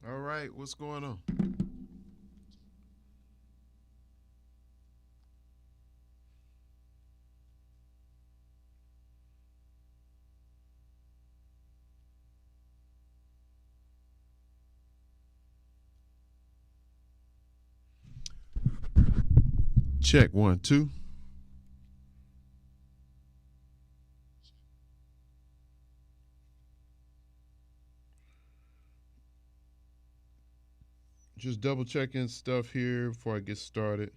All right, what's going on? Check one, two. Just double checking stuff here before I get started.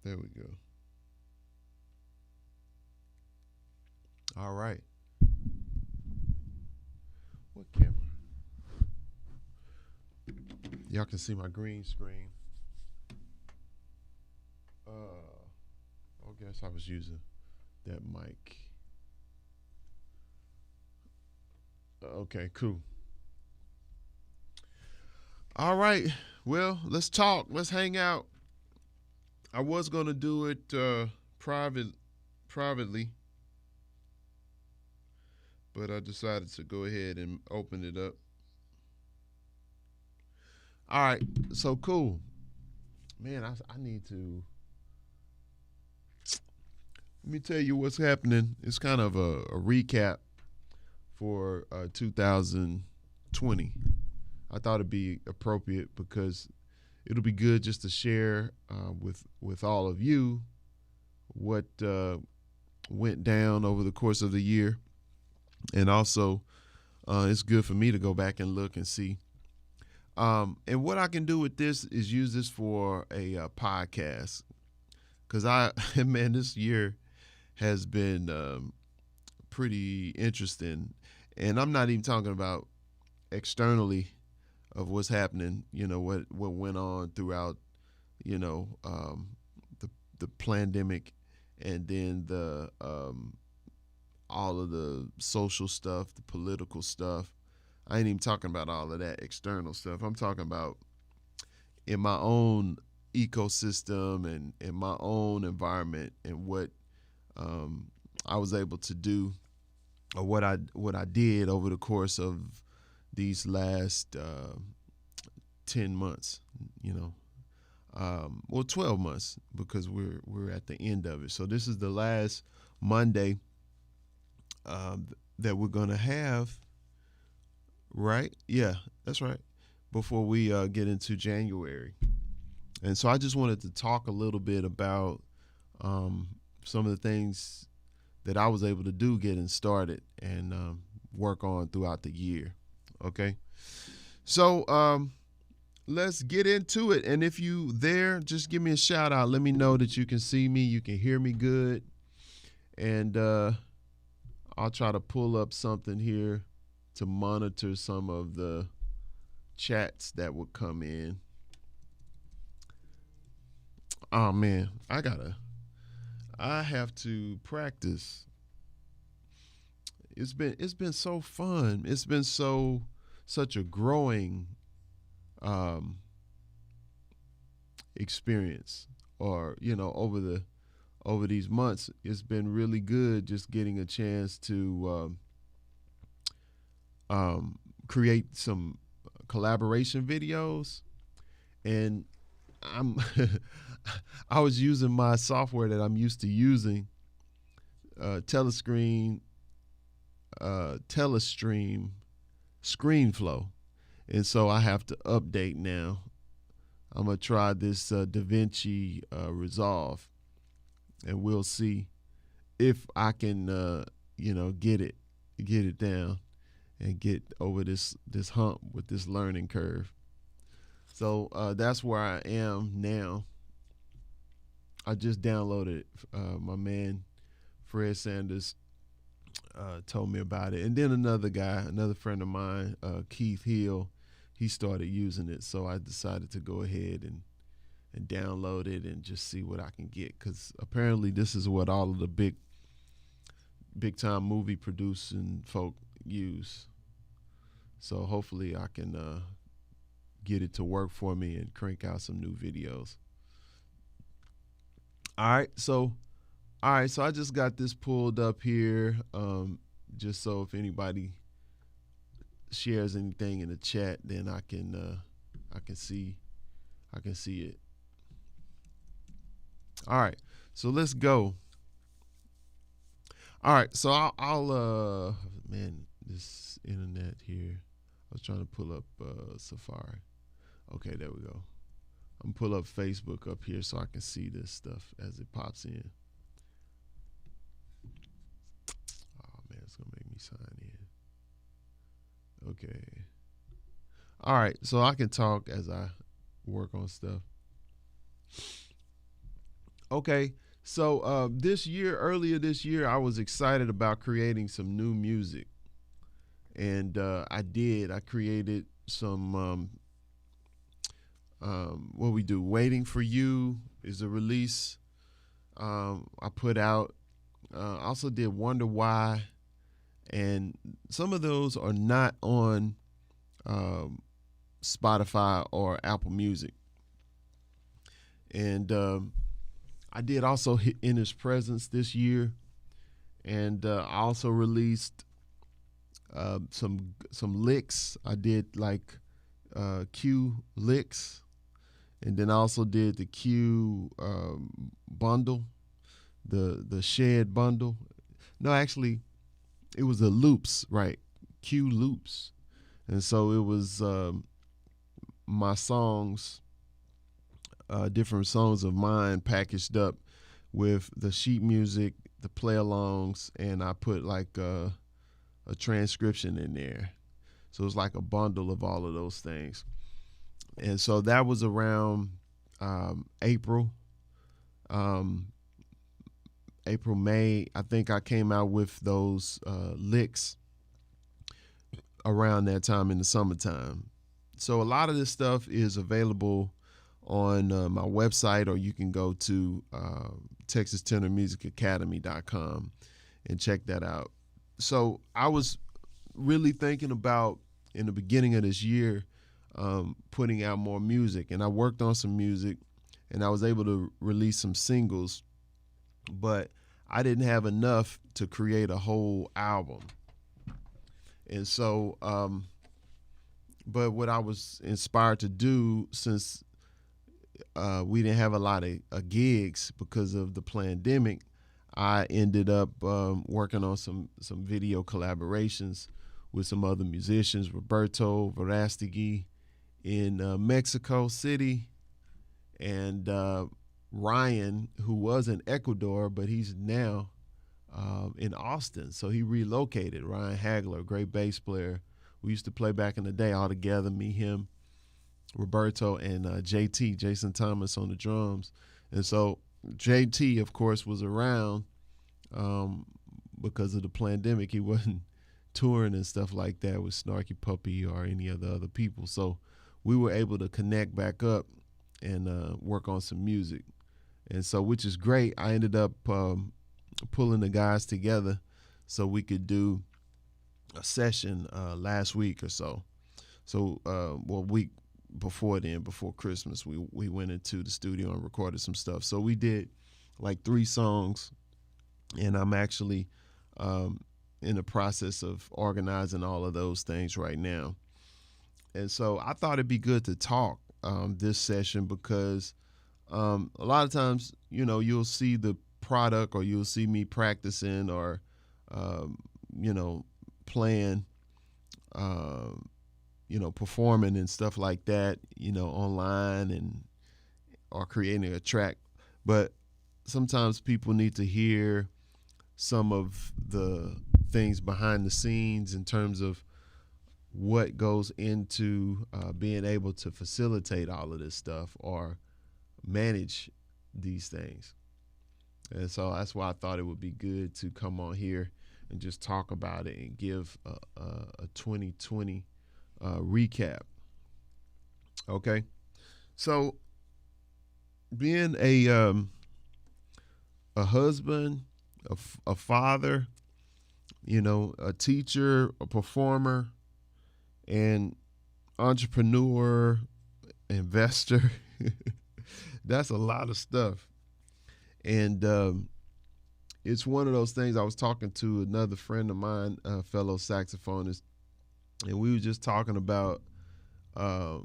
There we go. All right. What camera? Y'all can see my green screen. I guess I was using that mic. Okay, cool. All right. Well, let's talk. Let's hang out. I was gonna do it privately, but I decided to go ahead and open it up. All right. So cool, man. I need to let me tell you what's happening. It's kind of a recap for 2020. I thought it'd be appropriate because it'll be good just to share with all of you what went down over the course of the year, and also it's good for me to go back and look and see. And what I can do with this is use this for a podcast because man, this year has been pretty interesting, and I'm not even talking about externally of what's happening. You know what went on throughout. You know the pandemic, and then the all of the social stuff, the political stuff. I ain't even talking about all of that external stuff. I'm talking about in my own ecosystem and in my own environment and what um, I was able to do or what I did over the course of these last 10 months. You know, well, 12 months because we're at the end of it. So this is the last Monday that we're gonna have. Right? Yeah, that's right. Before we get into January, and so I just wanted to talk a little bit about um, some of the things that I was able to do getting started and work on throughout the year. Okay, so let's get into it. And if you there, just give me a shout out. Let me know that you can see me, you can hear me good, and I'll try to pull up something here to monitor some of the chats that would come in. Oh man, I have to practice. It's been so fun. It's been such a growing um experience, or over these months it's been really good just getting a chance to create some collaboration videos. And I'm I was using my software that I'm used to using, Telestream ScreenFlow, and so I have to update now. I'm gonna try this DaVinci Resolve, and we'll see if I can get it down and get over this hump with this learning curve. So that's where I am now. I just downloaded. My man Fred Sanders told me about it, and then another friend of mine, Keith Hill, he started using it. So I decided to go ahead and download it and just see what I can get, because apparently this is what all of the big time movie producing folk use. So hopefully I can get it to work for me and crank out some new videos. All right, so I just got this pulled up here, just so if anybody shares anything in the chat, then I can see it. All right, so let's go. All right, so I'll man, this internet here. I was trying to pull up Safari. Okay, there we go. I'm gonna pull up Facebook up here so I can see this stuff as it pops in. Oh man, it's gonna make me sign in. Okay. All right, so I can talk as I work on stuff. Okay, so earlier this year, I was excited about creating some new music, and I did. I created some. What we do, Waiting for You is a release I put out. Also did Wonder Why, and some of those are not on Spotify or Apple Music. And I did also hit In His Presence this year, and I also released some licks. I did like Q licks, and then I also did the Q bundle, the Shed bundle. No, actually, it was the loops, right? Q loops, and so it was my songs. Different songs of mine packaged up with the sheet music, the play-alongs, and I put like a transcription in there. So it's like a bundle of all of those things. And so that was around April, May. I think I came out with those licks around that time in the summertime. So a lot of this stuff is available on my website, or you can go to TexasTenorMusicAcademy.com and check that out. So I was really thinking about, in the beginning of this year, putting out more music, and I worked on some music, and I was able to release some singles, but I didn't have enough to create a whole album. And so, but what I was inspired to do, since we didn't have a lot of gigs because of the pandemic, I ended up working on some video collaborations with some other musicians, Roberto Verastegui in Mexico City, and Ryan, who was in Ecuador, but he's now in Austin. So he relocated. Ryan Hagler, great bass player. We used to play back in the day all together, me, him, Roberto, and JT, Jason Thomas, on the drums. And so JT, of course, was around because of the pandemic. He wasn't touring and stuff like that with Snarky Puppy or any of the other people. So we were able to connect back up and work on some music. And so, which is great. I ended up pulling the guys together so we could do a session last week or so. So, week before then, before Christmas, we went into the studio and recorded some stuff. So we did like 3 songs, and I'm actually in the process of organizing all of those things right now. And so I thought it'd be good to talk this session, because a lot of times, you'll see the product, or you'll see me practicing, or playing, performing and stuff like that, online, or creating a track. But sometimes people need to hear some of the things behind the scenes in terms of what goes into being able to facilitate all of this stuff or manage these things. And so that's why I thought it would be good to come on here and just talk about it and give a 2020 recap. Okay, so being a husband, a father, a teacher, a performer, and entrepreneur, investor, that's a lot of stuff. And it's one of those things. I was talking to another friend of mine, a fellow saxophonist, and we were just talking about, I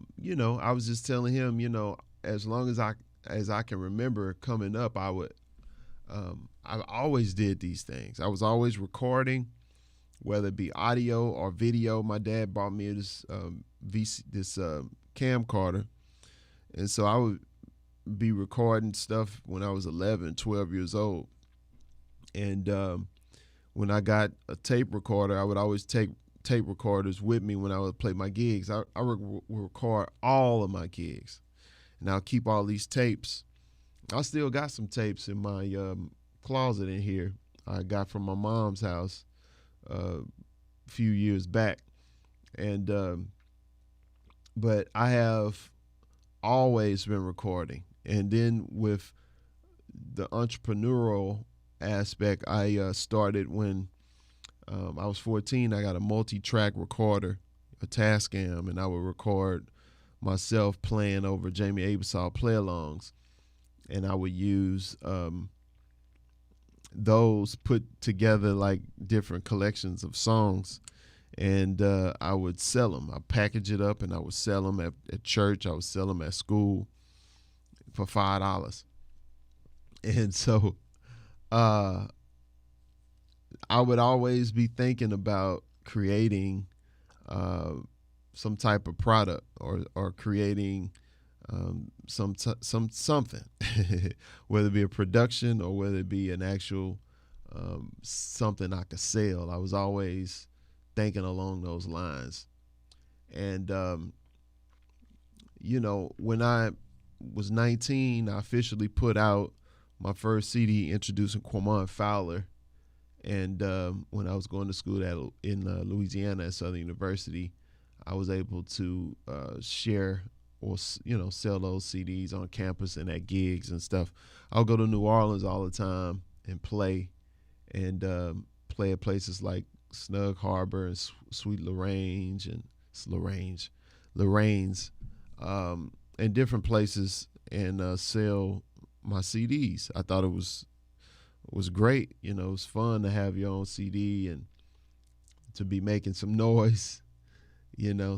was just telling him, as long as I can remember coming up, I always did these things. I was always recording, whether it be audio or video. My dad bought me this camcorder, and so I would be recording stuff when I was 11, 12 years old. And when I got a tape recorder, I would always take tape recorders with me when I would play my gigs. I would record all of my gigs, and I'll keep all these tapes. I still got some tapes in my closet in here I got from my mom's house a few years back. And but I have always been recording. And then with the entrepreneurial aspect, I started when I was 14. I got a multi-track recorder, a Tascam, and I would record myself playing over Jamie Abersol play-alongs. And I would use those put together like different collections of songs, and I would sell them. I package it up and I would sell them at church. I would sell them at school for $5. And so I would always be thinking about creating some type of product or creating something, whether it be a production or whether it be an actual something I could sell. I was always thinking along those lines. And when I was 19, I officially put out my first CD introducing Quamon Fowler. And when I was going to school in Louisiana at Southern University, I was able to share or sell those CDs on campus and at gigs and stuff. I'll go to New Orleans all the time and play at places like Snug Harbor and Sweet Lorraine and Lorraine's, and different places, and sell my CDs. I thought it was great. It was fun to have your own CD and to be making some noise.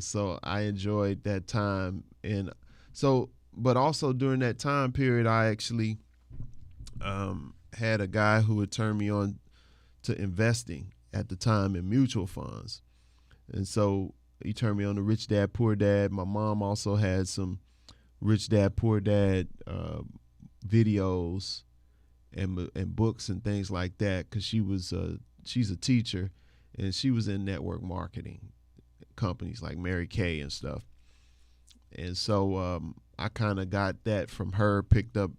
So I enjoyed that time. And so, but also during that time period, I actually had a guy who would turn me on to investing at the time in mutual funds. And so he turned me on to Rich Dad, Poor Dad. My mom also had some Rich Dad, Poor Dad videos and books and things like that, because she's a teacher, and she was in network marketing companies like Mary Kay and stuff. And so I kind of got that from her, picked up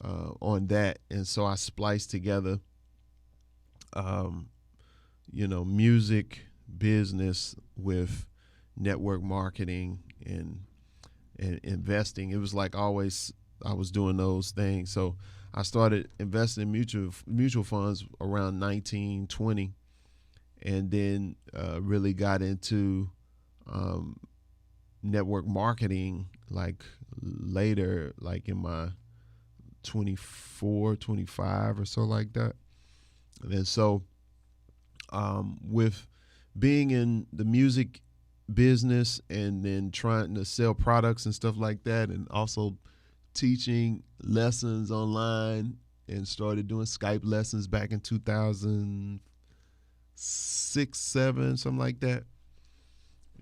on that. And so I spliced together, music business with network marketing and investing. It was like always I was doing those things. So I started investing in mutual funds around 19, 20. And then really got into network marketing like later, like in my 24, 25 or so, like that. And so with being in the music business and then trying to sell products and stuff like that, and also teaching lessons online, and started doing Skype lessons back in 2006, 2007, something like that.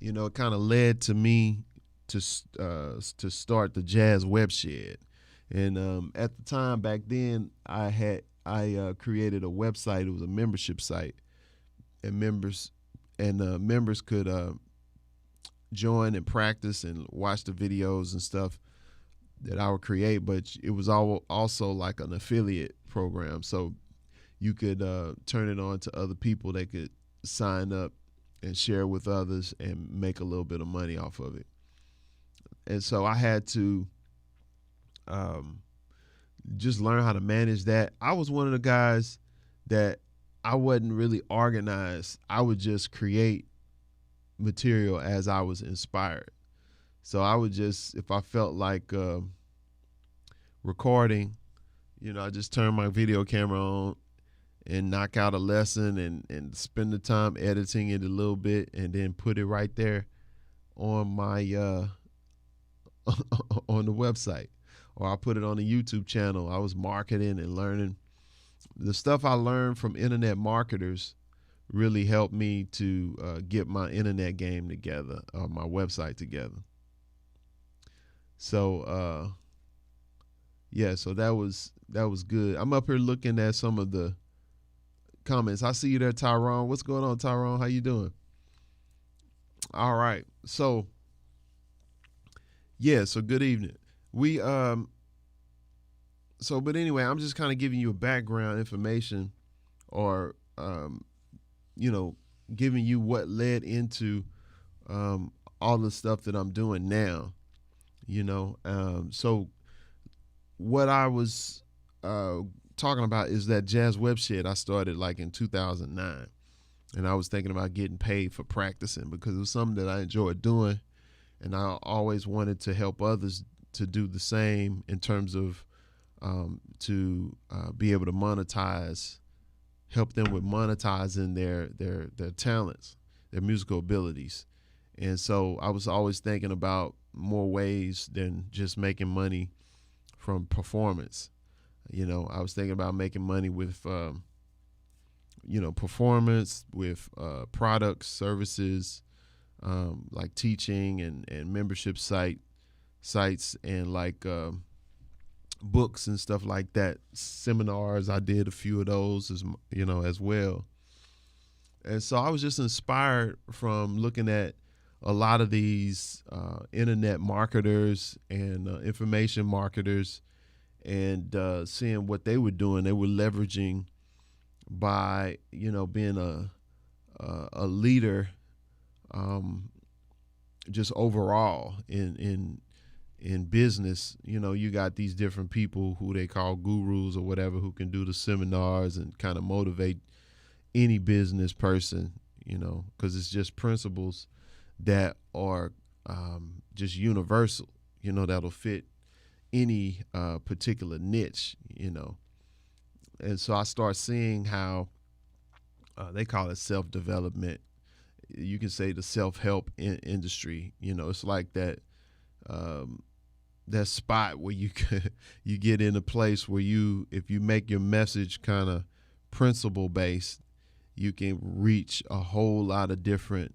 It kind of led to me to start the JazzWebShed. And at the time back then, I created a website. It was a membership site, and members could join and practice and watch the videos and stuff that I would create. But it was also like an affiliate program, so you could turn it on to other people. They could sign up and share with others and make a little bit of money off of it. And so I had to just learn how to manage that. I was one of the guys that I wasn't really organized. I would just create material as I was inspired. So I would just, if I felt like recording, I just turn my video camera on and knock out a lesson and spend the time editing it a little bit and then put it right there on my on the website, or I put it on the YouTube channel. I was marketing and learning. The stuff I learned from internet marketers really helped me to get my internet game together, my website together. So yeah, so that was good. I'm up here looking at some of the comments. I see you there, Tyrone. What's going on, Tyrone? How you doing? All right. So yeah, so good evening. We so but anyway, I'm just kind of giving you a background information, or you know, giving you what led into all the stuff that I'm doing now. So what I was talking about is that JazzWebShed I started like in 2009, and I was thinking about getting paid for practicing because it was something that I enjoyed doing, and I always wanted to help others to do the same in terms of to be able to monetize, help them with monetizing their talents, their musical abilities. And so I was always thinking about more ways than just making money from performance. I was thinking about making money with performance, with products, services, like teaching and membership sites, and like books and stuff like that. Seminars, I did a few of those as well. And so I was just inspired from looking at a lot of these internet marketers and information marketers, and seeing what they were doing. They were leveraging by being a leader, just overall in business. You got these different people who they call gurus or whatever, who can do the seminars and kind of motivate any business person, because it's just principles that are just universal, that'll fit any particular niche, And so I start seeing how they call it self-development. You can say the self-help industry. It's like that that spot where you get in a place where if you make your message kind of principle based, you can reach a whole lot of different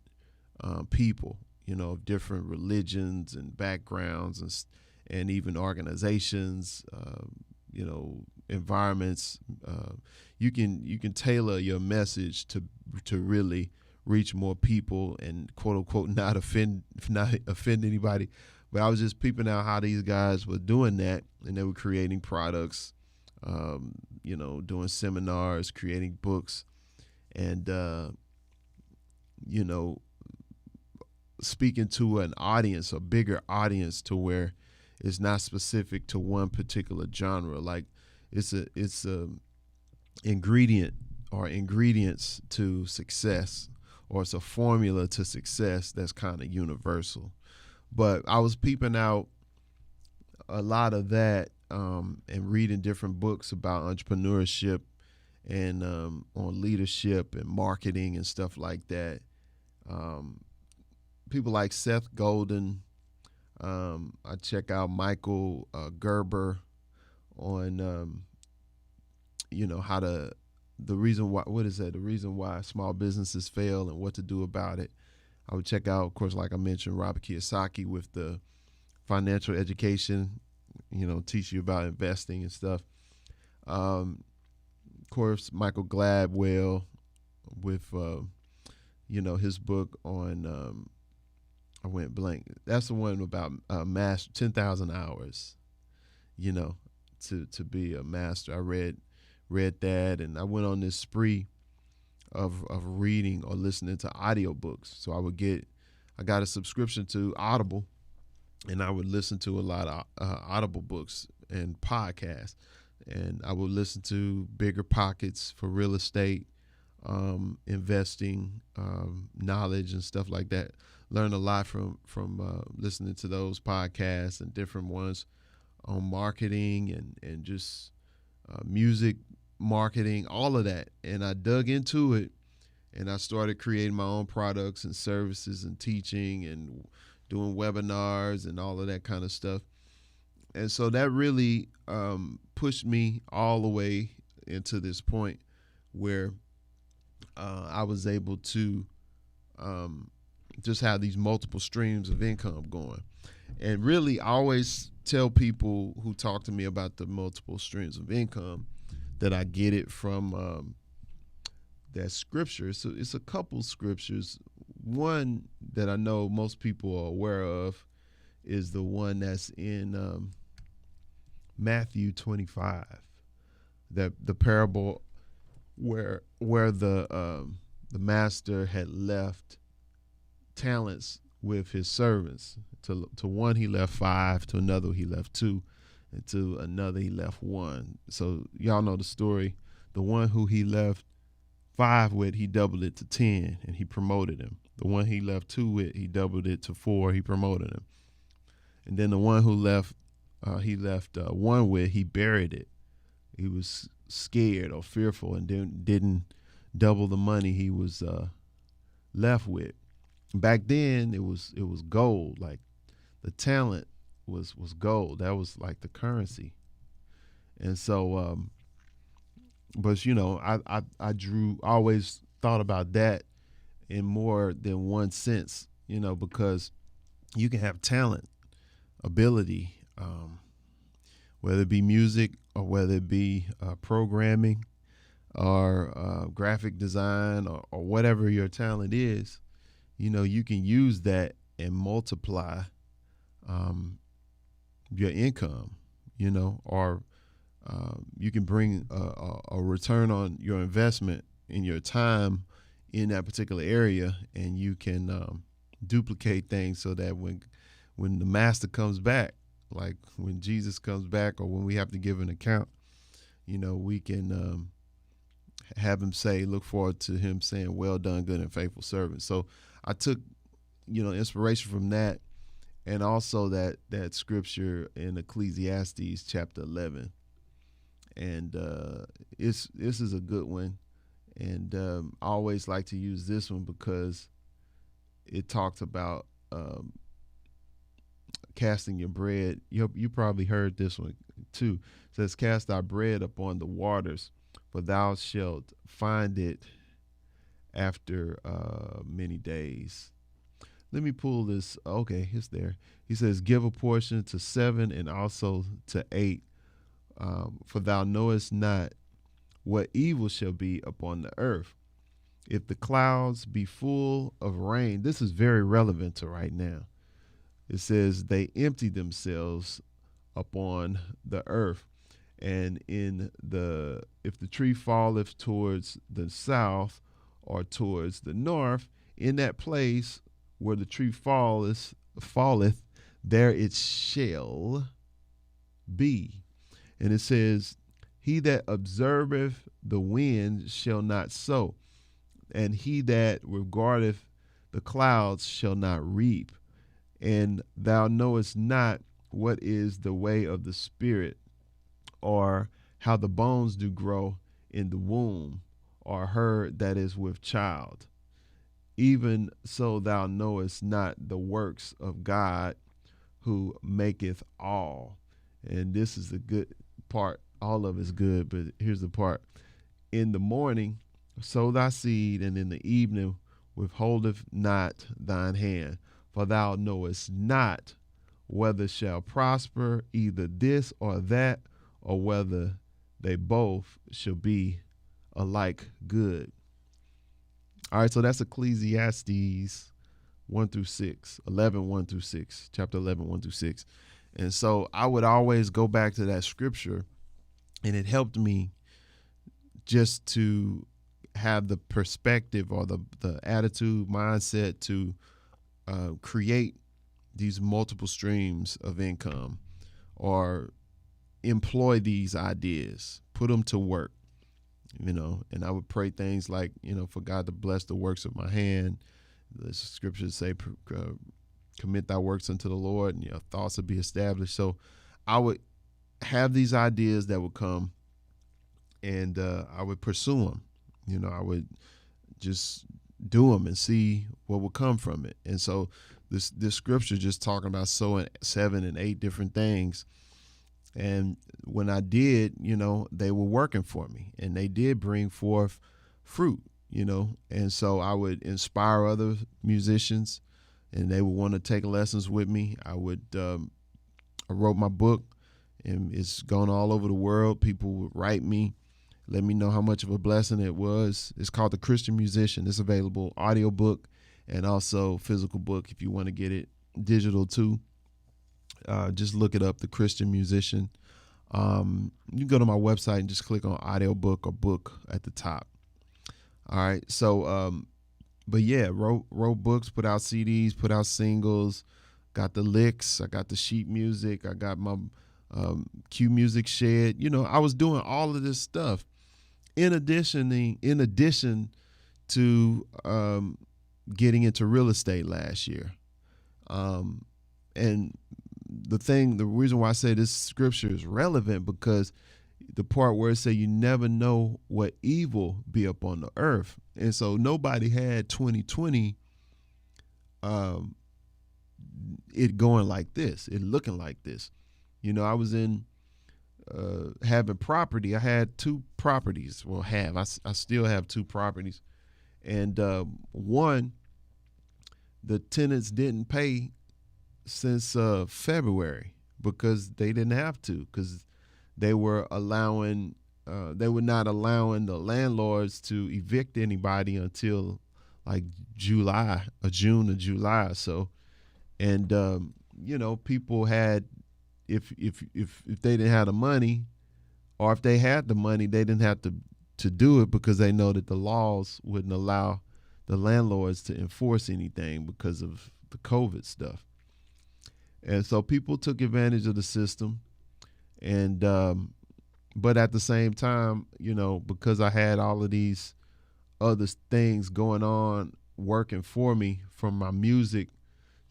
people, of different religions and backgrounds, and even organizations, environments. You can tailor your message to really reach more people and quote unquote not offend anybody. But I was just peeping out how these guys were doing that, and they were creating products, doing seminars, creating books, and speaking to an audience, a bigger audience, to where it's not specific to one particular genre. Like it's a ingredient or ingredients to success, or it's a formula to success that's kind of universal. But I was peeping out a lot of that, and reading different books about entrepreneurship and on leadership and marketing and stuff like that. People like Seth Godin. I check out Michael Gerber on, how the reason why, what is that? The reason why small businesses fail and what to do about it. I would check out, of course, like I mentioned, Robert Kiyosaki with the financial education, teach you about investing and stuff. Of course, Michael Gladwell with, his book on, I went blank. That's the one about master 10,000 hours, to be a master. I read that, and I went on this spree of reading or listening to audiobooks. So I got a subscription to Audible, and I would listen to a lot of Audible books and podcasts. And I would listen to Bigger Pockets for real estate, investing, knowledge and stuff like that. Learn a lot from listening to those podcasts, and different ones on marketing and just music marketing, all of that. And I dug into it and I started creating my own products and services and teaching and doing webinars and all of that kind of stuff. And so that really pushed me all the way into this point where I was able to just have these multiple streams of income going. And really, I always tell people who talk to me about the multiple streams of income that I get it from that scripture. So it's a couple scriptures. One that I know most people are aware of is the one that's in Matthew 25, that the parable where the master had left talents with his servants. To one he left 5, to another he left 2, and to another he left 1. So y'all know the story. The one who he left 5 with, he doubled it to 10 and he promoted him. The one he left 2 with, he doubled it to 4, he promoted him. And then the one who left 1 with, he buried it. He was scared or fearful and didn't double the money he was left with. Back then it was gold. Like the talent was gold. That was like the currency. And so but I always thought about that in more than one sense, because you can have talent, ability, whether it be music or whether it be programming or graphic design or whatever your talent is, you can use that and multiply your income, or you can bring a return on your investment in your time in that particular area, and you can duplicate things so that when the master comes back, like when Jesus comes back or when we have to give an account, we can have him say, look forward to him saying, well done, good and faithful servant. So I took, inspiration from that, and also that scripture in Ecclesiastes chapter 11. And this is a good one. And I always like to use this one because it talks about casting your bread. You probably heard this one too. It says, cast thy bread upon the waters, for thou shalt find it after many days. Let me pull this. Okay, it's there. He says, give a portion to 7 and also to 8, for thou knowest not what evil shall be upon the earth. If the clouds be full of rain, this is very relevant to right now. It says they empty themselves upon the earth. And if the tree falleth towards the south or towards the north, in that place where the tree falleth, there it shall be. And it says, he that observeth the wind shall not sow, and he that regardeth the clouds shall not reap. And thou knowest not what is the way of the Spirit, or how the bones do grow in the womb, or her that is with child. Even so thou knowest not the works of God, who maketh all. And this is the good part. All of it's good, but here's the part. In the morning sow thy seed, and in the evening withholdeth not thine hand. For thou knowest not whether shall prosper either this or that, or whether they both shall be alike good. All right, so that's Ecclesiastes 1 through 6, 11, 1 through 6, chapter 11, 1 through 6. And so I would always go back to that scripture, and it helped me just to have the perspective or the attitude, mindset to create these multiple streams of income, or employ these ideas, put them to work, and I would pray things like, for God to bless the works of my hand. The scriptures say, commit thy works unto the Lord, and your thoughts will be established. So I would have these ideas that would come, and I would pursue them. I would just do them and see what would come from it. And so this scripture just talking about sowing 7 and 8 different things. And when I did, they were working for me, and they did bring forth fruit, and so I would inspire other musicians, and they would want to take lessons with me. I wrote my book, and it's gone all over the world. People would write me, let me know how much of a blessing it was. It's called The Christian Musician. It's available audiobook and also physical book if you want to get it digital too. Just look it up, The Christian Musician. You can go to my website and just click on audiobook or book at the top. All right. So, but yeah, wrote books, put out CDs, put out singles, got the licks. I got the sheet music. I got my Q Music Shed. I was doing all of this stuff in addition to getting into real estate last year. And the reason why I say this scripture is relevant, because the part where it say you never know what evil be up on the earth. And so nobody had 2020 it going like this, it looking like this. I was in having property. I had 2 properties. Well, I still have 2 properties. And one, the tenants didn't pay since February because they didn't have to, because they were not allowing the landlords to evict anybody until like June or July. So, and people had, if they didn't have the money, or if they had the money, they didn't have to do it, because they know that the laws wouldn't allow the landlords to enforce anything because of the COVID stuff. And so people took advantage of the system. And but at the same time, because I had all of these other things going on, working for me, from my music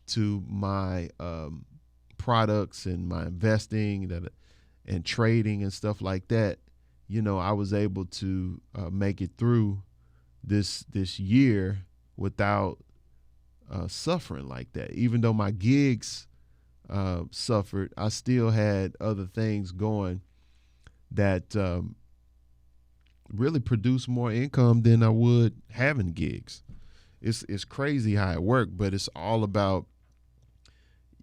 to my products and my investing and trading and stuff like that, I was able to make it through this year without suffering like that. Even though my gigs suffered, I still had other things going that really produce more income than I would having gigs. It's crazy how it worked, but it's all about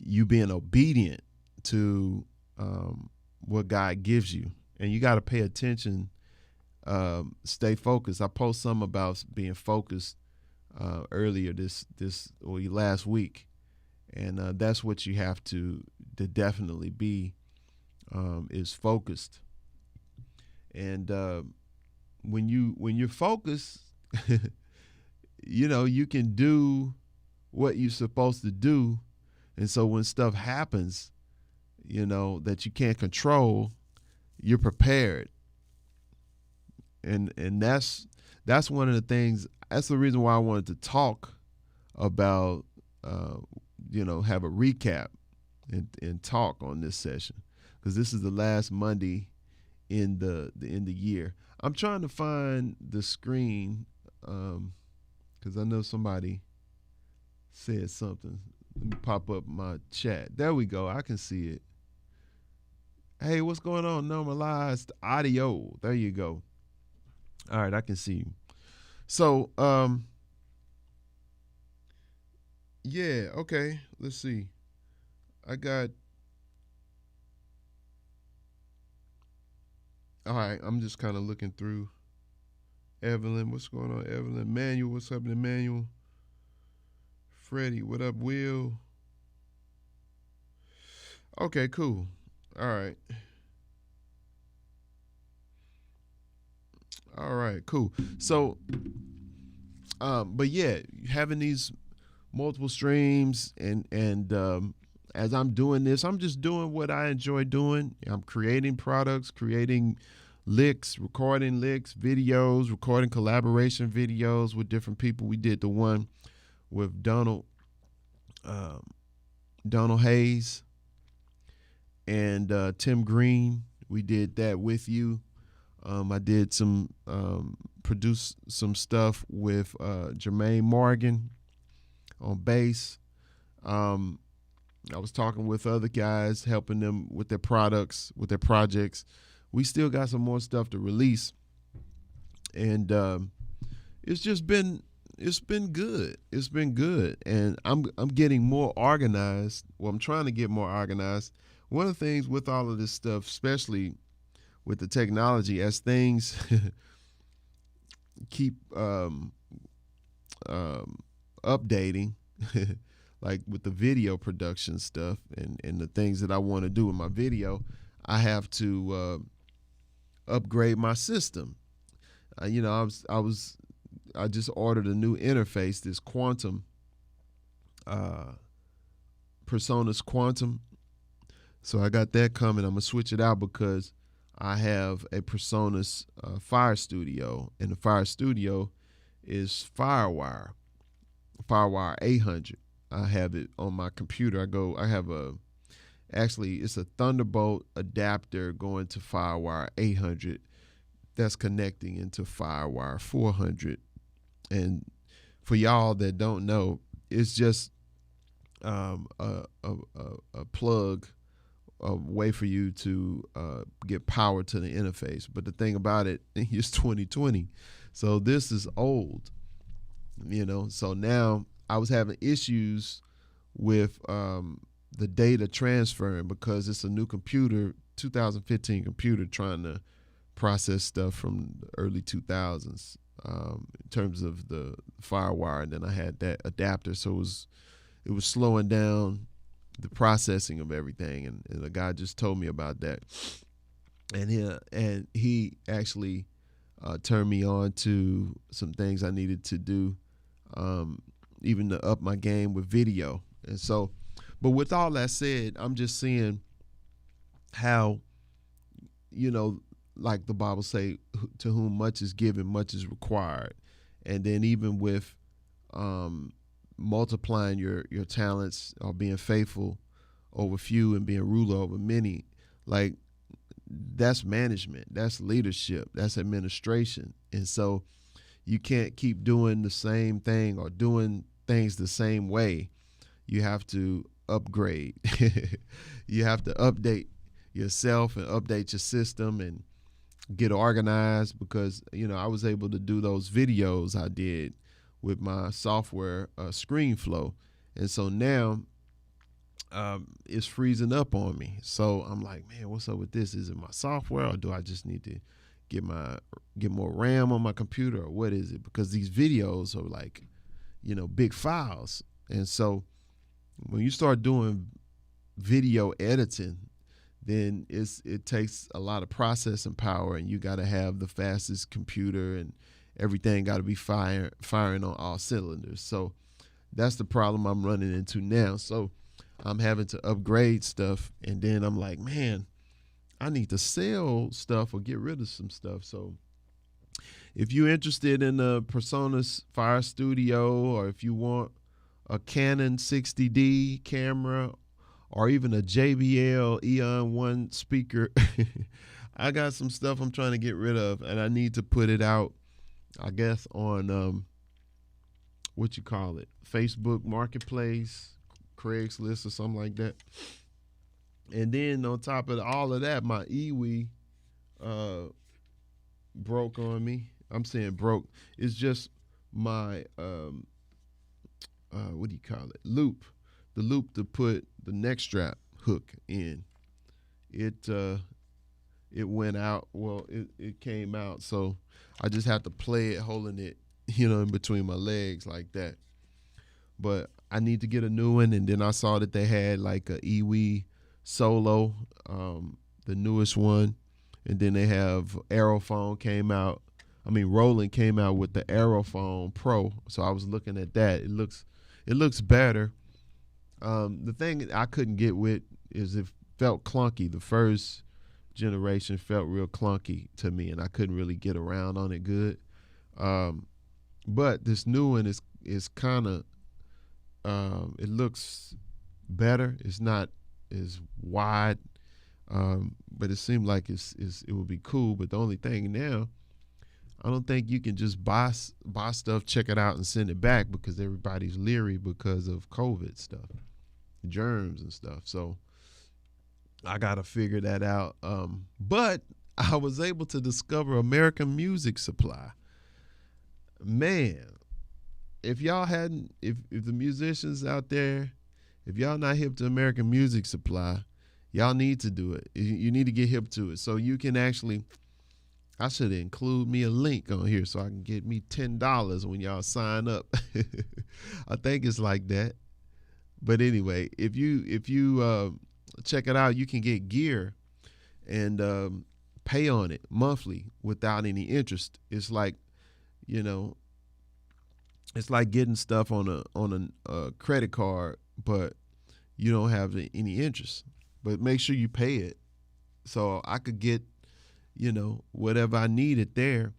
you being obedient to what God gives you, and you got to pay attention, stay focused. I post some about being focused earlier last week, and that's what you have to definitely be, is focused. And when you're focused, you can do what you're supposed to do. And so when stuff happens, that you can't control, you're prepared. And that's one of the things. That's the reason why I wanted to talk about, have a recap and talk on this session, because this is the last Monday in the year. I'm trying to find the screen, because I know somebody said something. Let me pop up my chat. There we go. I can see it. Hey, what's going on? Normalized audio. There you go. All right, I can see you. So, yeah, okay. Let's see. I got. All right, I'm just kind of looking through. Evelyn, what's going on, Evelyn? Manuel, what's happening, Manuel? Freddie, what up, Will? Okay, cool. All right. All right, cool. So, but yeah, having these multiple streams and as I'm doing this, I'm just doing what I enjoy doing. I'm creating products, creating licks, recording licks, videos, recording collaboration videos with different people. We did the one with Donald Hayes and Tim Green. We did that with you. I did some produce some stuff with Jermaine Morgan on bass. Um, I was talking with other guys, helping them with their products, with their projects. We still got some more stuff to release, and it's just been it's been good. It's been good, and I'm getting more organized. Well, I'm trying to get more organized. One of the things with all of this stuff, especially with the technology, as things keep updating, like with the video production stuff and the things that I want to do with my video, I have to upgrade my system. You know, I just ordered a new interface, this Quantum, Personas Quantum. So I got that coming. I'm gonna switch it out because I have a Personas Fire Studio, and the Fire Studio is FireWire 800. I have it on my computer. I have actually it's a Thunderbolt adapter going to FireWire 800 that's connecting into FireWire 400. And for y'all that don't know, it's just a plug, a way for you to get power to the interface. But the thing about it, it's 2020, so this is old, you know. So now I was having issues with the data transferring because it's a new computer, 2015 computer, trying to process stuff from the early 2000s in terms of the FireWire, and then I had that adapter, so it was slowing down the processing of everything, and the guy just told me about that, and he actually turned me on to some things I needed to do, even to up my game with video. And so, but with all that said, I'm just seeing how, you know, like the Bible say, to whom much is given, much is required. And then even with multiplying your talents, or being faithful over few and being ruler over many, like that's management, that's leadership, that's administration. And so you can't keep doing the same thing or doing things the same way. You have to upgrade. You have to update yourself and update your system and get organized, because, you know, I was able to do those videos I did with my software, ScreenFlow. And so now it's freezing up on me. So I'm like, man, what's up with this? Is it my software, or do I just need to get more RAM on my computer, or what is it? Because these videos are like, you know, big files. And so when you start doing video editing, then it takes a lot of processing power, and you got to have the fastest computer, and everything got to be firing on all cylinders. So that's the problem I'm running into now. So I'm having to upgrade stuff, and then I'm like, man, I need to sell stuff or get rid of some stuff. So if you're interested in the Personas Fire Studio, or if you want a Canon 60D camera, or even a JBL Eon 1 speaker, I got some stuff I'm trying to get rid of, and I need to put it out, I guess, on Facebook Marketplace, Craigslist, or something like that. And then on top of all of that, my iWi broke on me. I'm saying broke. It's just my loop. The loop to put the neck strap hook in. It went out. Well, it came out, so I just have to play it, holding it, you know, in between my legs like that. But I need to get a new one. And then I saw that they had like a iWi Solo, the newest one, and then they have Aerophone came out. I mean, Roland came out with the Aerophone Pro. So I was looking at that. It looks better. The thing I couldn't get with is it felt clunky. The first generation felt real clunky to me, and I couldn't really get around on it good. But this new one is kind of, it looks better. It's not as wide. But it seemed like it would be cool. But the only thing now, I don't think you can just buy stuff, check it out, and send it back, because everybody's leery because of COVID stuff, germs and stuff. So I got to figure that out. But I was able to discover American Music Supply. Man, if y'all hadn't, if the musicians out there, if y'all not hip to American Music Supply, y'all need to do it. You need to get hip to it. So you can actually, I should include me a link on here so I can get me $10 when y'all sign up. I think it's like that. But anyway, if you check it out, you can get gear and pay on it monthly without any interest. It's like, it's like getting stuff on a credit card, but you don't have any interest. But make sure you pay it, so I could get, whatever I needed there,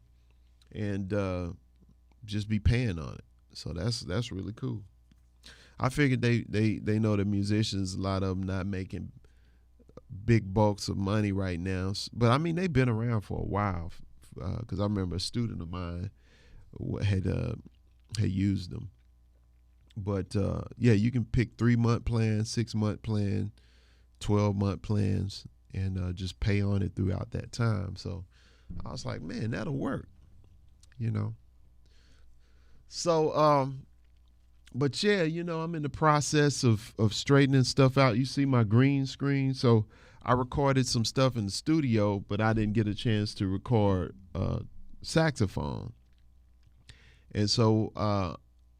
and just be paying on it. So that's really cool. I figured they know the musicians, a lot of them not making big bulks of money right now, but I mean they've been around for a while, because I remember a student of mine had used them. But yeah, you can pick 3-month plans, 6-month plan, 12-month plans, and just pay on it throughout that time. So I was like, man, that'll work, So, but yeah, I'm in the process of straightening stuff out. You see my green screen. So I recorded some stuff in the studio, but I didn't get a chance to record saxophone. And so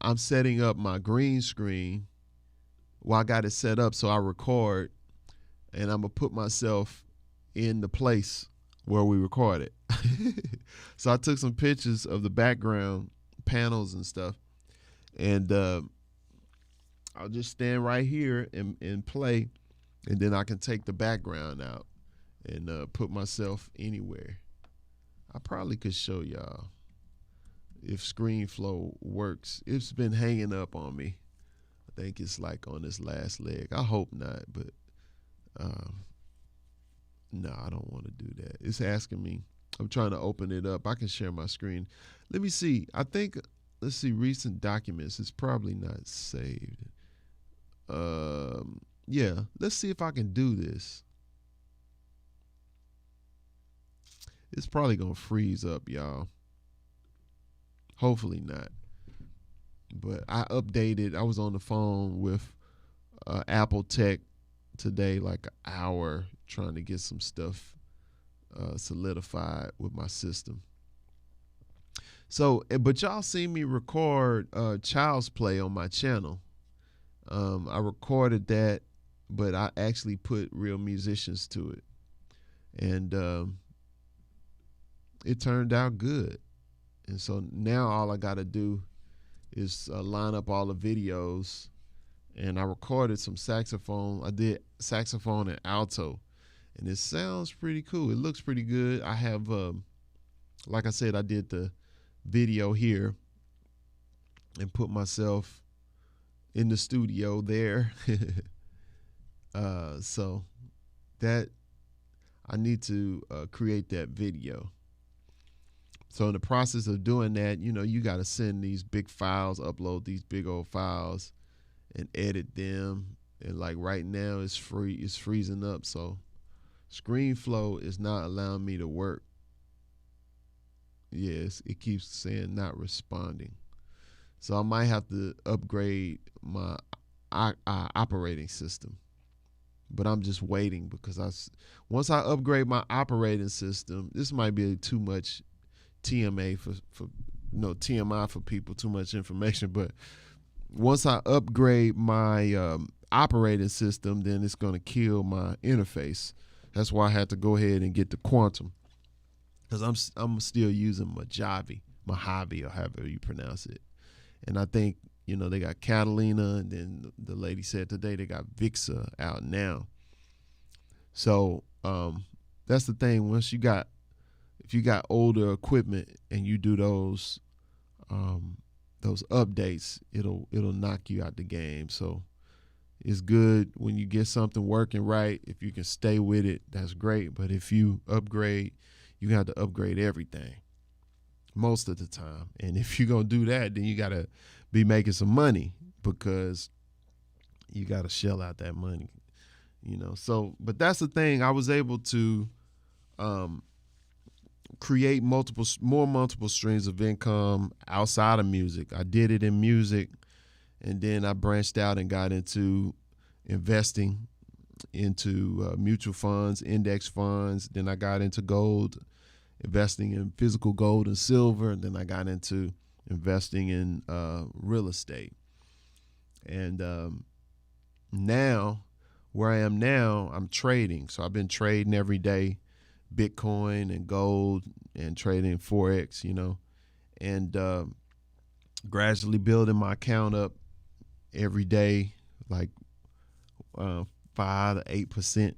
I'm setting up my green screen. Well, I got it set up so I record, and I'm going to put myself in the place where we recorded. So I took some pictures of the background panels and stuff, and I'll just stand right here and play, and then I can take the background out and put myself anywhere. I probably could show y'all if ScreenFlow works. It's been hanging up on me. I think it's like on this last leg. I hope not, but no, I don't want to do that. It's asking me. I'm trying to open it up. I can share my screen. Let me see. I think, let's see, recent documents. It's probably not saved. Yeah, let's see if I can do this. It's probably going to freeze up, y'all. Hopefully not. But I updated. I was on the phone with Apple Tech today, like an hour, trying to get some stuff solidified with my system. So, but y'all seen me record Child's Play on my channel. I recorded that, but I actually put real musicians to it. And it turned out good. And so now all I got to do is line up all the videos. And I recorded some saxophone. I did saxophone and alto. And it sounds pretty cool. It looks pretty good. I have, like I said, I did the video here and put myself in the studio there. So that, I need to create that video. So in the process of doing that, you got to send these big files, upload these big old files and edit them. And like right now it's freezing up. So ScreenFlow is not allowing me to work. Yes, it keeps saying not responding. So I might have to upgrade my operating system. But I'm just waiting, because once I upgrade my operating system, this might be too much TMI for people, too much information. But once I upgrade my operating system, then it's going to kill my interface. That's why I had to go ahead and get the Quantum, because I'm still using Mojave, or however you pronounce it. And I think, they got Catalina, and then the lady said today they got Vixa out now. So that's the thing. If you got older equipment and you do those updates, it'll knock you out the game. So It's good when you get something working right. If you can stay with it, that's great. But if you upgrade, you have to upgrade everything most of the time. And if you're going to do that, then you got to be making some money, because you got to shell out that money, So, but that's the thing. I was able to create multiple streams of income outside of music. I did it in music, and then I branched out and got into investing into mutual funds, index funds. Then I got into gold, investing in physical gold and silver. And then I got into investing in real estate. And now, where I am now, I'm trading. So I've been trading every day, Bitcoin and gold, and trading Forex, and gradually building my account up every day, like 5 to 8%,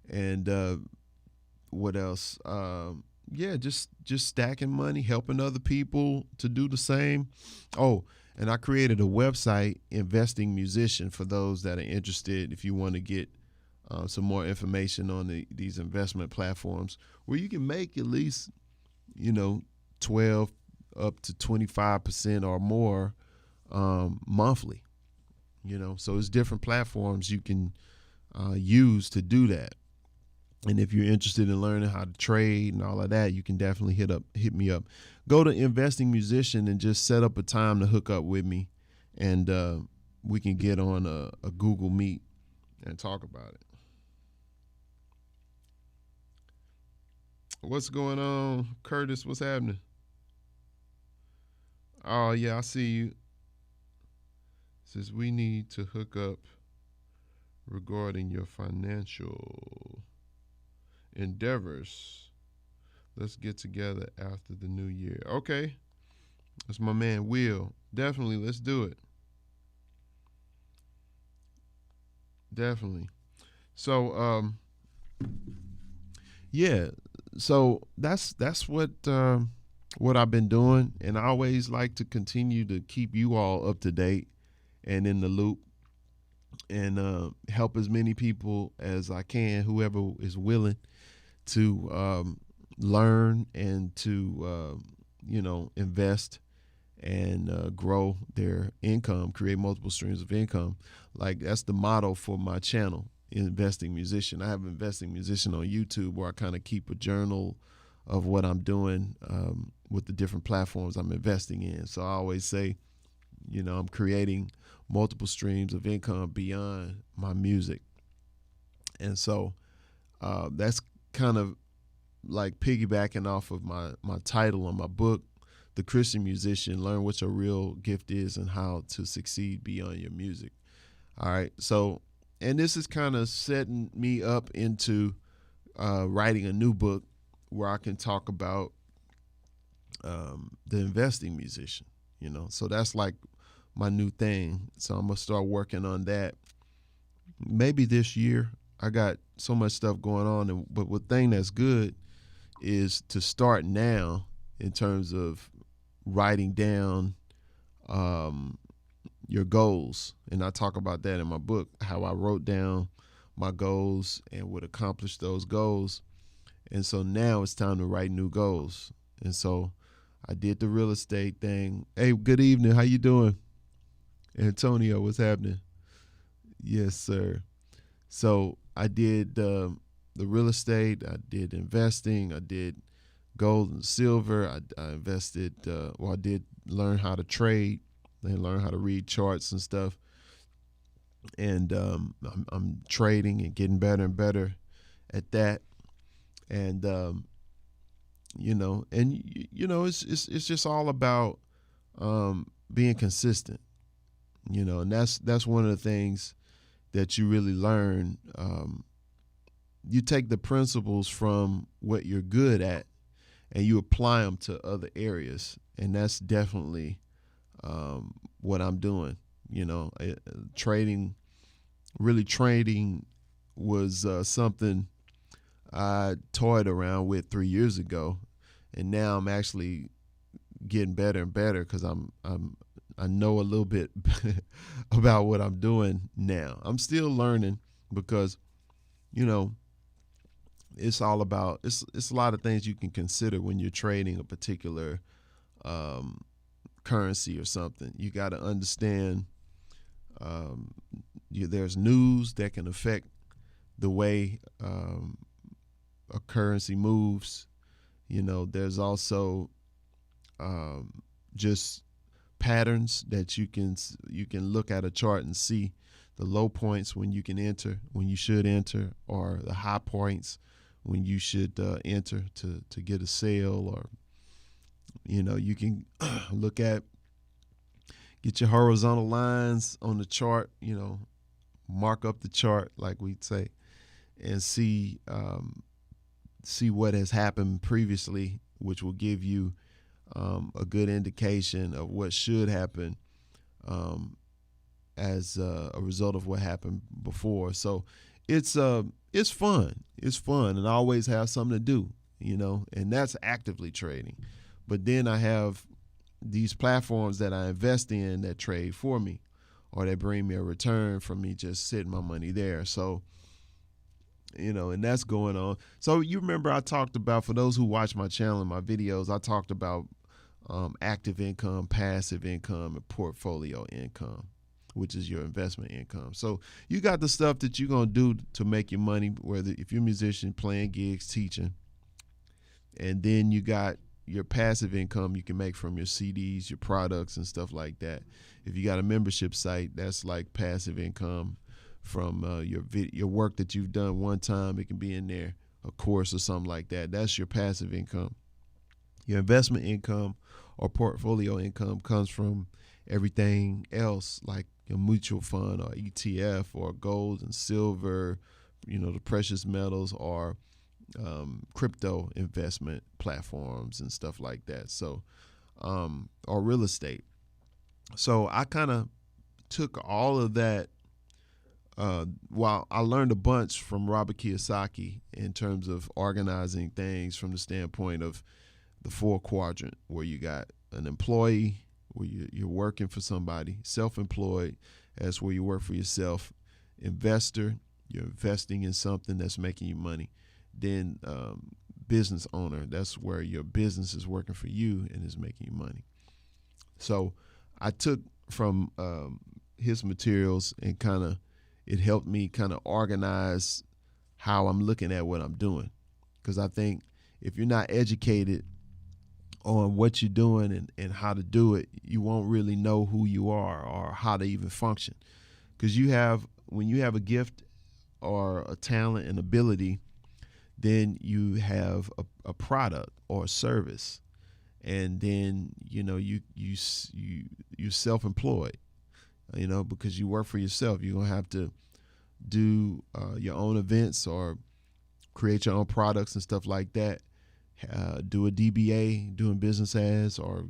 and what else? Just stacking money, helping other people to do the same. Oh, and I created a website, Investing Musician, for those that are interested. If you want to get some more information on these investment platforms, where you can make at least 12 up to 25% or more monthly. So it's different platforms you can use to do that. And if you're interested in learning how to trade and all of that, you can definitely hit me up. Go to Investing Musician and just set up a time to hook up with me, and we can get on a Google Meet and talk about it. What's going on, Curtis? What's happening? Oh, yeah, I see you. Says we need to hook up regarding your financial endeavors. Let's get together after the new year. Okay. That's my man, Will. Definitely, let's do it. Definitely. So, yeah. So that's what I've been doing, and I always like to continue to keep you all up to date and in the loop, and help as many people as I can, whoever is willing to learn and to invest and grow their income, create multiple streams of income. Like, that's the motto for my channel, Investing Musician. I have Investing Musician on YouTube, where I kind of keep a journal of what I'm doing with the different platforms I'm investing in. So I always say, I'm creating multiple streams of income beyond my music. And so that's kind of like piggybacking off of my title on my book, The Christian Musician: Learn What Your Real Gift Is and How to Succeed Beyond Your Music. All right. So, and this is kind of setting me up into writing a new book where I can talk about the investing musician, So that's like my new thing. So I'm going to start working on that maybe this year. I got so much stuff going on, but the thing that's good is to start now in terms of writing down your goals. And I talk about that in my book, how I wrote down my goals and would accomplish those goals. And so now it's time to write new goals. And so I did the real estate thing. Hey, good evening. How you doing? Antonio, what's happening? Yes, sir. So I did the real estate. I did investing. I did gold and silver. I invested. I did learn how to trade and learn how to read charts and stuff. And I'm trading and getting better and better at that. And it's just all about being consistent. And that's one of the things that you really learn. You take the principles from what you're good at and you apply them to other areas. And that's definitely what I'm doing. Trading was something I toyed around with 3 years ago. And now I'm actually getting better and better because I know a little bit about what I'm doing now. I'm still learning because, you know, it's all about it's a lot of things you can consider when you're trading a particular um, currency or something. You got to understand there's news that can affect the way a currency moves. There's also just patterns that you can look at a chart and see the low points when you can enter, when you should enter, or the high points when you should enter to get a sale. Or you can get your horizontal lines on the chart, mark up the chart like we'd say, and see what has happened previously, which will give you a good indication of what should happen as a result of what happened before. So it's fun. It's fun, and I always have something to do, and that's actively trading. But then I have these platforms that I invest in that trade for me, or that bring me a return from me just sitting my money there. So, and that's going on. So you remember I talked about, for those who watch my channel and my videos, I talked about active income, passive income, and portfolio income, which is your investment income. So you got the stuff that you're going to do to make your money, whether if you're a musician, playing gigs, teaching, and then you got your passive income you can make from your CDs, your products, and stuff like that. If you got a membership site, that's like passive income from your work that you've done one time. It can be in there, a course or something like that. That's your passive income. Your investment income or portfolio income comes from everything else, like your mutual fund or ETF or gold and silver, the precious metals, or crypto investment platforms and stuff like that. So, or real estate. So I kind of took all of that. While I learned a bunch from Robert Kiyosaki in terms of organizing things from the standpoint of the 4 quadrant, where you got an employee, where you're working for somebody, self-employed, that's where you work for yourself, investor, you're investing in something that's making you money, then business owner, that's where your business is working for you and is making you money. So I took from his materials and it helped me kind of organize how I'm looking at what I'm doing. Because I think if you're not educated on what you're doing and how to do it, you won't really know who you are or how to even function. Because when you have a gift or a talent and ability, then you have a product or a service, and then you're self-employed, because you work for yourself. You're gonna have to do your own events or create your own products and stuff like that. Do a DBA, doing business as, or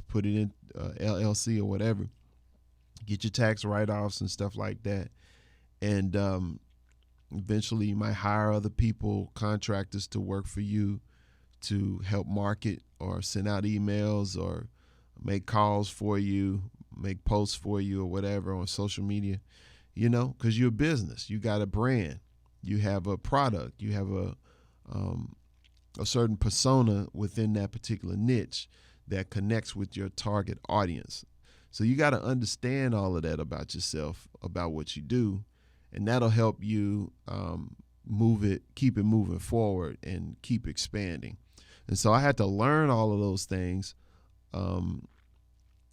put it in LLC or whatever. Get your tax write-offs and stuff like that, and eventually you might hire other people, contractors, to work for you to help market or send out emails or make calls for you, make posts for you or whatever on social media, because you're a business. You got a brand. You have a product. You have a certain persona within that particular niche that connects with your target audience. So you got to understand all of that about yourself, about what you do, and that'll help you keep it moving forward and keep expanding. And so I had to learn all of those things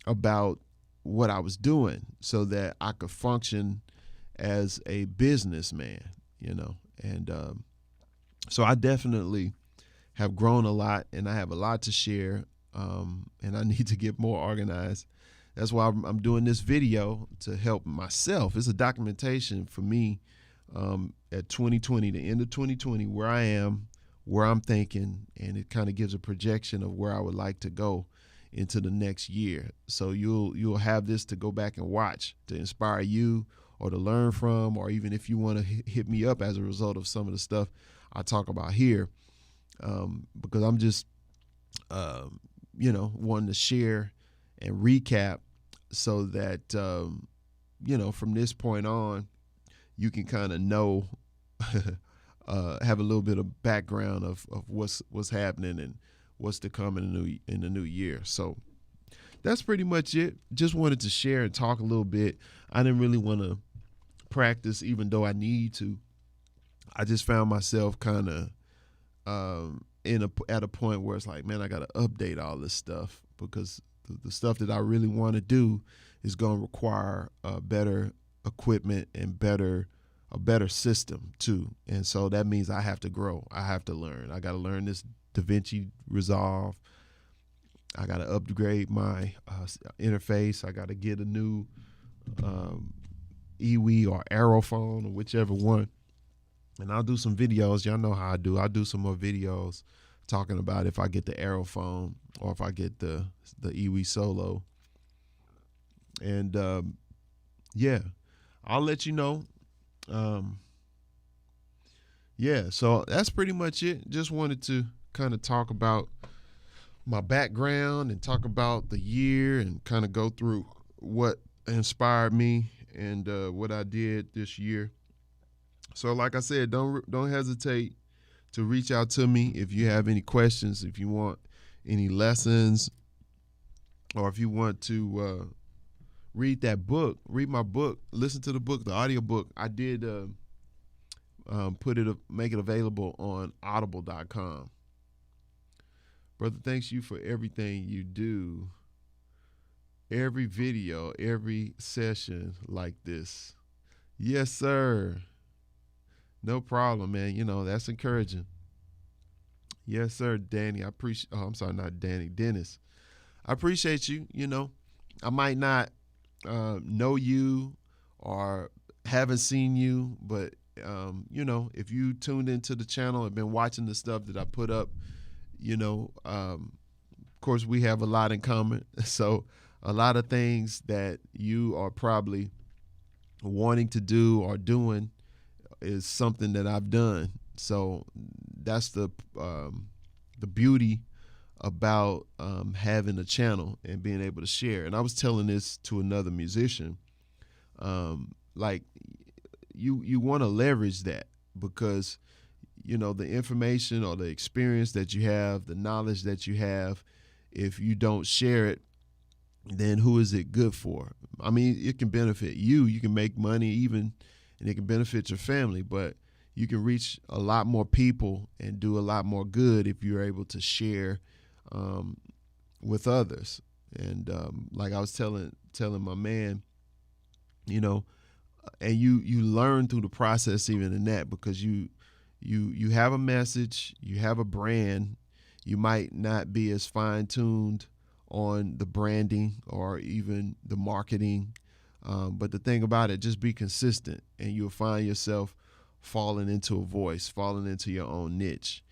about what I was doing so that I could function as a businessman, and so I definitely have grown a lot, and I have a lot to share, and I need to get more organized. That's why I'm doing this video, to help myself. It's a documentation for me at 2020, the end of 2020, where I am, where I'm thinking, and it kind of gives a projection of where I would like to go into the next year. So you'll have this to go back and watch, to inspire you or to learn from, or even if you want to hit me up as a result of some of the stuff I talk about here, because I'm just wanting to share and recap so that from this point on, you can kind of know, have a little bit of background of what's happening and what's to come in the new year. So that's pretty much it. Just wanted to share and talk a little bit. I didn't really want to practice, even though I need to. I just found myself kind of at a point where it's like, man, I got to update all this stuff, because the stuff that I really want to do is going to require better equipment and a better system too. And so that means I have to grow. I have to learn. I got to learn this DaVinci Resolve. I got to upgrade my interface. I got to get a new Iwi or Aerophone, or whichever one. And I'll do some videos. Y'all know how I do. I'll do some more videos talking about if I get the Aerophone or if I get the Iwi Solo. And yeah, I'll let you know. Yeah, so that's pretty much it. Just wanted to kind of talk about my background and talk about the year and kind of go through what inspired me and what I did this year. So like I said, don't hesitate to reach out to me if you have any questions, if you want any lessons, or if you want to read my book, listen to the book, the audio book. I did make it available on audible.com. Brother, thanks you for everything you do. Every video, every session like this. Yes, sir. No problem, man. That's encouraging. Yes, sir, Danny. I'm sorry, not Danny, Dennis. I appreciate you. I might not know you or haven't seen you, but if you tuned into the channel and been watching the stuff that I put up, of course we have a lot in common. So a lot of things that you are probably wanting to do or doing is something that I've done. So that's the beauty about having a channel and being able to share. And I was telling this to another musician, like you want to leverage that, because the information or the experience that you have, the knowledge that you have, if you don't share it, then who is it good for? I mean, it can benefit you can make money even, and it can benefit your family, but you can reach a lot more people and do a lot more good if you're able to share with others. And like I was telling my man, and you learn through the process even in that, because you have a message, you have a brand. You might not be as fine-tuned on the branding or even the marketing, but the thing about it, just be consistent, and you'll find yourself falling into a voice, falling into your own niche.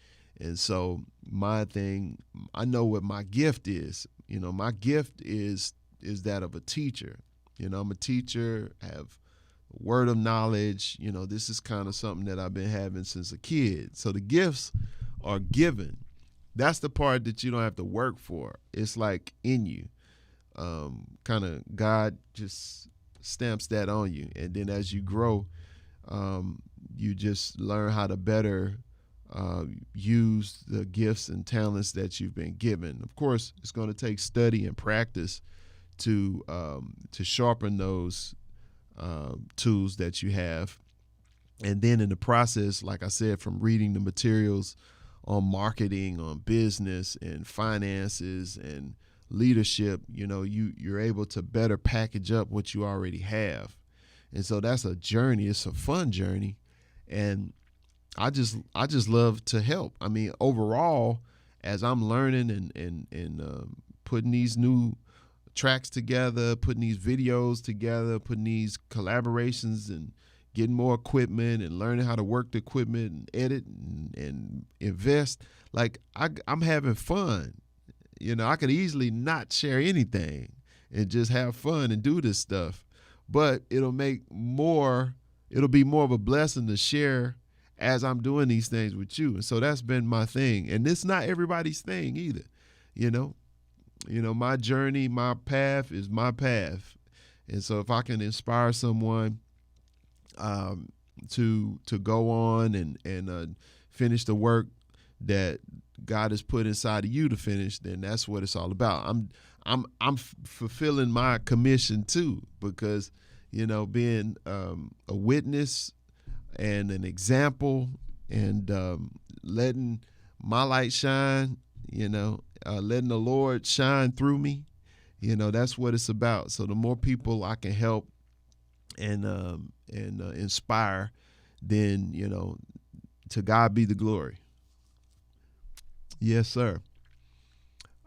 And so my thing, I know what my gift is. My gift is that of a teacher. I'm a teacher, have a word of knowledge. This is kind of something that I've been having since a kid. So the gifts are given. That's the part that you don't have to work for. It's like in you. Kind of God just stamps that on you. And then as you grow, you just learn how to better use the gifts and talents that you've been given. Of course, it's going to take study and practice to sharpen those tools that you have. And then in the process, like I said, from reading the materials on marketing, on business and finances and leadership, you're able to better package up what you already have. And so that's a journey. It's a fun journey. And I just love to help. I mean, overall, as I'm learning and putting these new tracks together, putting these videos together, putting these collaborations and getting more equipment and learning how to work the equipment and edit and invest, like I'm having fun. I could easily not share anything and just have fun and do this stuff, but it'll be more of a blessing to share as I'm doing these things with you. And so that's been my thing. And it's not everybody's thing either. My journey, my path is my path. And so if I can inspire someone to go on and finish the work that God has put inside of you to finish, then that's what it's all about. I'm fulfilling my commission too, because being a witness and an example, and letting my light shine, letting the Lord shine through me, that's what it's about. So the more people I can help and inspire, then to God be the glory. Yes, sir.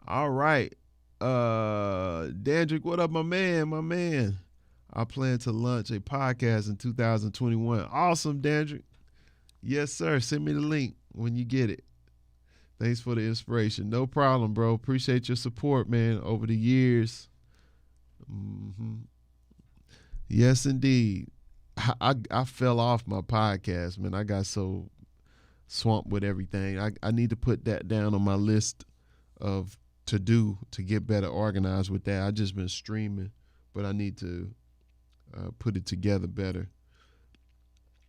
All right. Dandrick, what up, my man? I plan to launch a podcast in 2021. Awesome, Dandrick. Yes, sir. Send me the link when you get it. Thanks for the inspiration. No problem, bro. Appreciate your support, man, over the years. Yes, indeed. I fell off my podcast, man. I got so swamped with everything. I need to put that down on my list of to do to get better organized with that. I just been streaming, but I need to put it together better.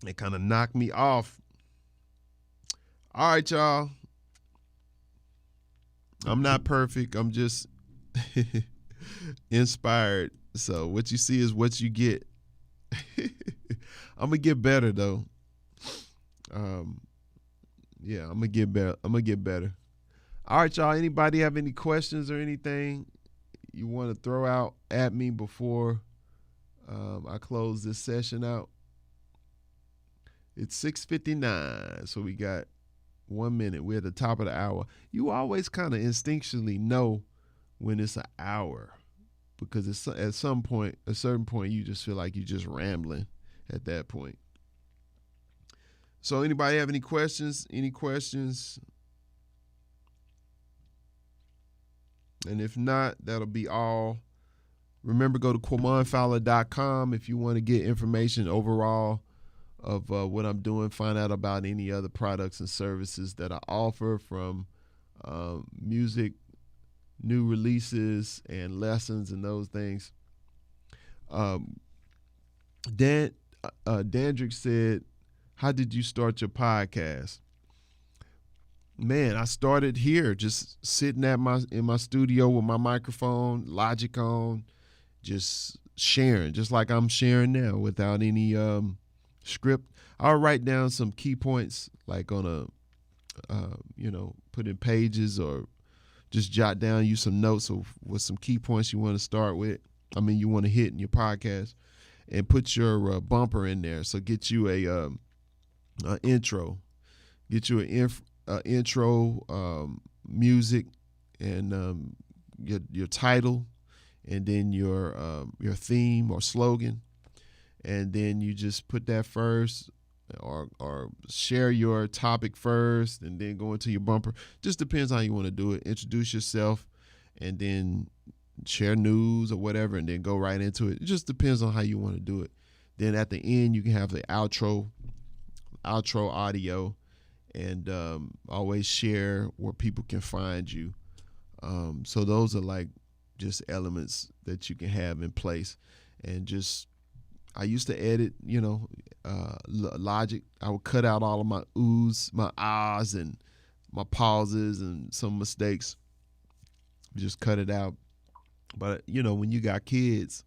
It kind of knocked me off. All right, y'all. I'm not perfect. I'm just inspired. So what you see is what you get. I'm gonna get better though. Yeah, I'm gonna get better. All right, y'all. Anybody have any questions or anything you want to throw out at me before I close this session out? It's 6:59, so we got 1 minute. We're at the top of the hour. You always kind of instinctually know when it's an hour, because it's at a certain point, you just feel like you're just rambling at that point. So anybody have any questions? And if not, that'll be all. Remember, go to QuamonFowler.com if you want to get information overall of what I'm doing. Find out about any other products and services that I offer, from music, new releases, and lessons and those things. Dandrick said, how did you start your podcast? Man, I started here, just sitting in my studio with my microphone, Logic on, just sharing, just like I'm sharing now, without any script. I'll write down some key points, like on put in pages, or just jot down you some notes with some key points you want to start with. You want to hit in your podcast, and put your bumper in there. So get you a intro, get you an intro music, and your title, and then your theme or slogan, and then you just put that first, or share your topic first, and then go into your bumper. Just depends how you want to do it. Introduce yourself, and then share news or whatever, and then go right into it. It just depends on how you want to do it. Then at the end, you can have the outro audio, and always share where people can find you. So those are like just elements that you can have in place. And just, I used to edit, Logic. I would cut out all of my oohs, my ahs, and my pauses, and some mistakes. Just cut it out. But when you got kids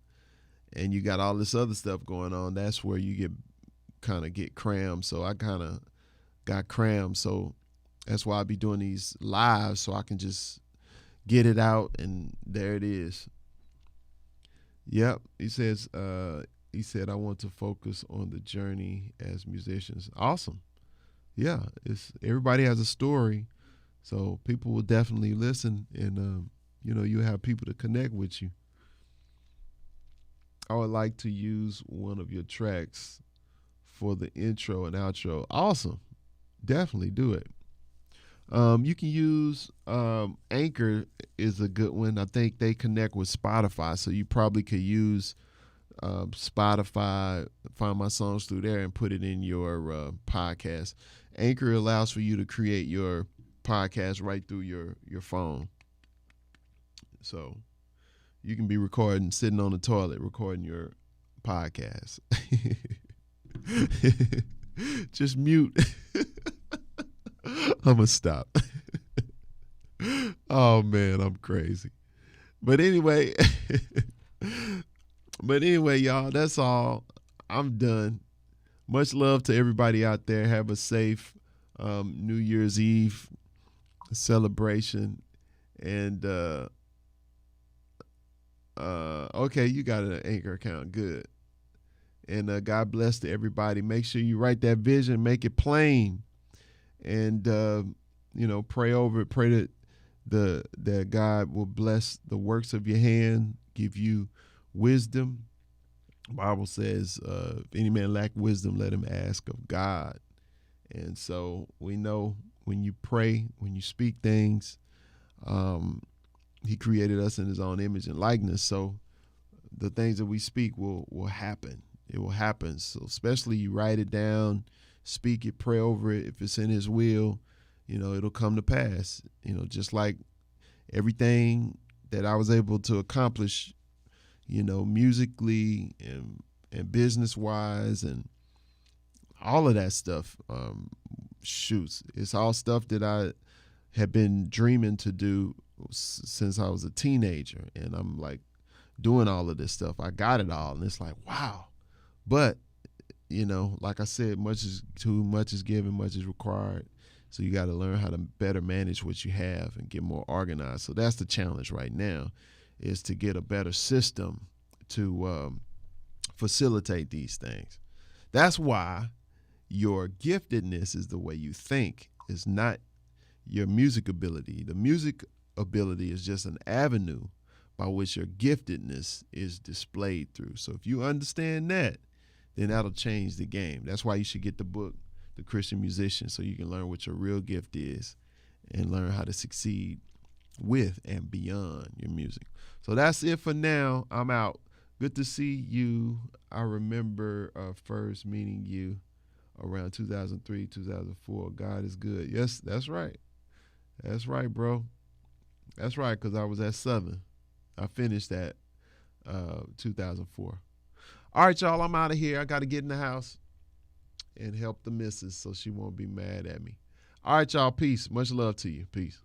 and you got all this other stuff going on, that's where you get crammed. So I kind of got crammed. So that's why I be doing these lives, so I can just get it out, and there it is. Yep. He said, I want to focus on the journey as musicians. Awesome. Yeah. Everybody has a story, so people will definitely listen, and, you have people to connect with you. I would like to use one of your tracks for the intro and outro. Awesome. Definitely do it. You can use Anchor is a good one. I think they connect with Spotify, so you probably could use Spotify, find my songs through there, and put it in your podcast. Anchor allows for you to create your podcast right through your phone. So, You can be recording, sitting on the toilet, recording your podcast. Just mute. I'm gonna stop. Oh man, I'm crazy. But anyway, y'all, that's all. I'm done. Much love to everybody out there. Have a safe New Year's Eve celebration. And okay, you got an Anchor account. Good. And God bless to everybody. Make sure you write that vision, make it plain, and pray over it. Pray that God will bless the works of your hand, give you wisdom. The Bible says, if any man lack wisdom, let him ask of God. And so we know when you pray, when you speak things, he created us in his own image and likeness. So the things that we speak will happen. It will happen. So especially you write it down, speak it, pray over it. If it's in his will, it'll come to pass. Just like everything that I was able to accomplish, musically and business wise and all of that stuff. It's all stuff that I have been dreaming to do since I was a teenager. And I'm like doing all of this stuff. I got it all. And it's like, wow. But, like I said, too much is given, much is required. So you got to learn how to better manage what you have and get more organized. So that's the challenge right now, is to get a better system to facilitate these things. That's why your giftedness is the way you think, is not your music ability. The music ability is just an avenue by which your giftedness is displayed through. So if you understand that, then that'll change the game. That's why you should get the book, The Christian Musician, so you can learn what your real gift is and learn how to succeed with and beyond your music. So that's it for now. I'm out. Good to see you. I remember first meeting you around 2003, 2004. God is good. Yes, that's right. That's right, bro. That's right, because I was at Southern. I finished at 2004. All right, y'all, I'm out of here. I got to get in the house and help the missus so she won't be mad at me. All right, y'all, peace. Much love to you. Peace.